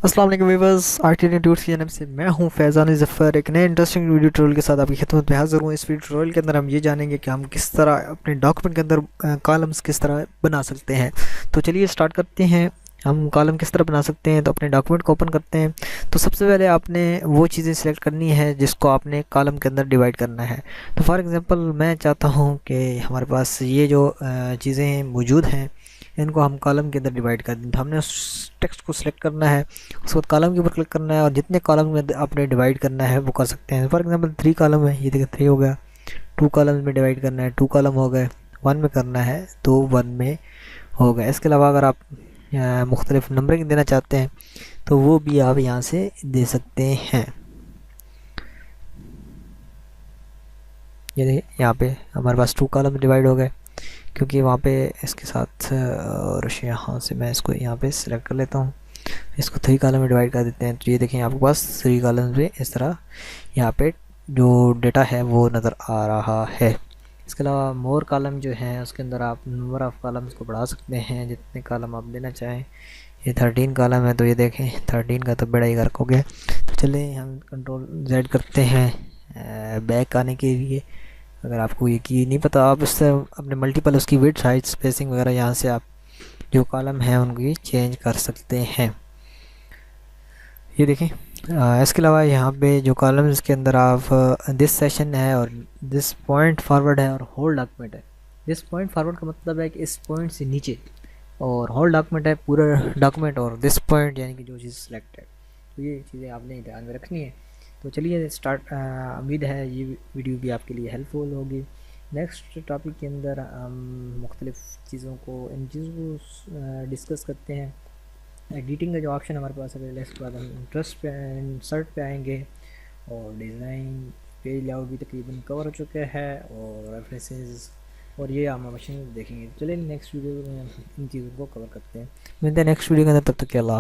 अस्सलाम वालेकुम viewers, RTN tours की जानब से मैं हूं फैज़ान ज़फ़र एक नए इंटरेस्टिंग वीडियो ट्यूटोरियल के साथ आपकी खिदमत में हाज़िर हूं। इस वीडियो ट्यूटोरियल के अंदर हम ये जानेंगे कि हम किस तरह अपने डॉक्यूमेंट के अंदर कॉलम्स किस तरह बना सकते हैं। तो चलिए स्टार्ट करते हैं। हम कॉलम किस तरह बना सकते हैं, तो अपने डॉक्यूमेंट को ओपन करते हैं। तो सबसे पहले आपने वो चीज़ें सिलेक्ट करनी है जिसको आपने कॉलम के अंदर डिवाइड करना है। तो फॉर एग्ज़ाम्पल मैं चाहता हूँ कि हमारे पास ये जो चीज़ें मौजूद हैं इनको हम कॉलम के अंदर डिवाइड कर दें। तो हमने उस टेक्स्ट को सिलेक्ट करना है, उसके बाद कॉलम के ऊपर क्लिक करना है और जितने कॉलम में आपने डिवाइड करना है वो कर सकते हैं। फॉर एग्जांपल 3 कॉलम है, ये देखिए 3 हो गया। 2 कॉलम में डिवाइड करना है, 2 कॉलम हो गए। 1 में करना है तो 1 में हो गया। इसके अलावा अगर आप मुख्तलिफ नंबरिंग देना चाहते हैं तो वो भी आप यहाँ से दे सकते हैं। ये देखिए यहाँ पे हमारे पास 2 कॉलम डिवाइड हो गए, क्योंकि वहाँ पे इसके साथ और यहाँ से मैं इसको यहाँ पे सिलेक्ट कर लेता हूँ। इसको 3 कॉलम में डिवाइड कर देते हैं। तो ये देखें आपके पास 3 कॉलम में इस तरह यहाँ पे जो डेटा है वो नज़र आ रहा है। इसके अलावा मोर कॉलम जो है उसके अंदर आप नंबर ऑफ़ कॉलम्स को बढ़ा सकते हैं जितने कॉलम आप देना चाहें। ये 13 कॉलम है, तो ये देखें 13 का तो बड़ा ही गर्क हो गया। तो चलिए हम कंट्रोल Z करते हैं बैक आने के लिए। अगर आपको ये की नहीं पता, आप इससे अपने मल्टीपल उसकी विड्थ हाइट स्पेसिंग वगैरह यहाँ से आप जो कॉलम है उनकी चेंज कर सकते हैं। ये देखें इसके अलावा यहाँ पे जो कॉलम्स के अंदर आप दिस सेशन है और दिस पॉइंट फॉरवर्ड है और होल डॉक्यूमेंट है। दिस पॉइंट फॉरवर्ड का मतलब है कि इस पॉइंट से नीचे, और होल डॉक्यूमेंट है पूरा डॉक्यूमेंट, और दिस पॉइंट यानी कि जो चीज़ सेलेक्ट है। तो ये चीज़ें आपने ध्यान में रखनी है। तो चलिए स्टार्ट। उम्मीद है ये वीडियो भी आपके लिए हेल्पफुल होगी। नेक्स्ट टॉपिक के अंदर हम मुख्तलिफ़ चीज़ों को इन चीज़ों को डिस्कस करते हैं। एडिटिंग का जो ऑप्शन हमारे पास अवेलेबल है, इसके बाद हम इंटरेस्ट पे इंसर्ट पे आएंगे और डिज़ाइन पेज लेआउट भी तकरीबन कवर हो चुका है और रेफरेंसेस और ये हम मशीन देखेंगे। चलिए नेक्स्ट वीडियो में इन चीज़ों को कवर करते हैं। मिलते हैं नेक्स्ट वीडियो के अंदर, तब तक के अल्लाह।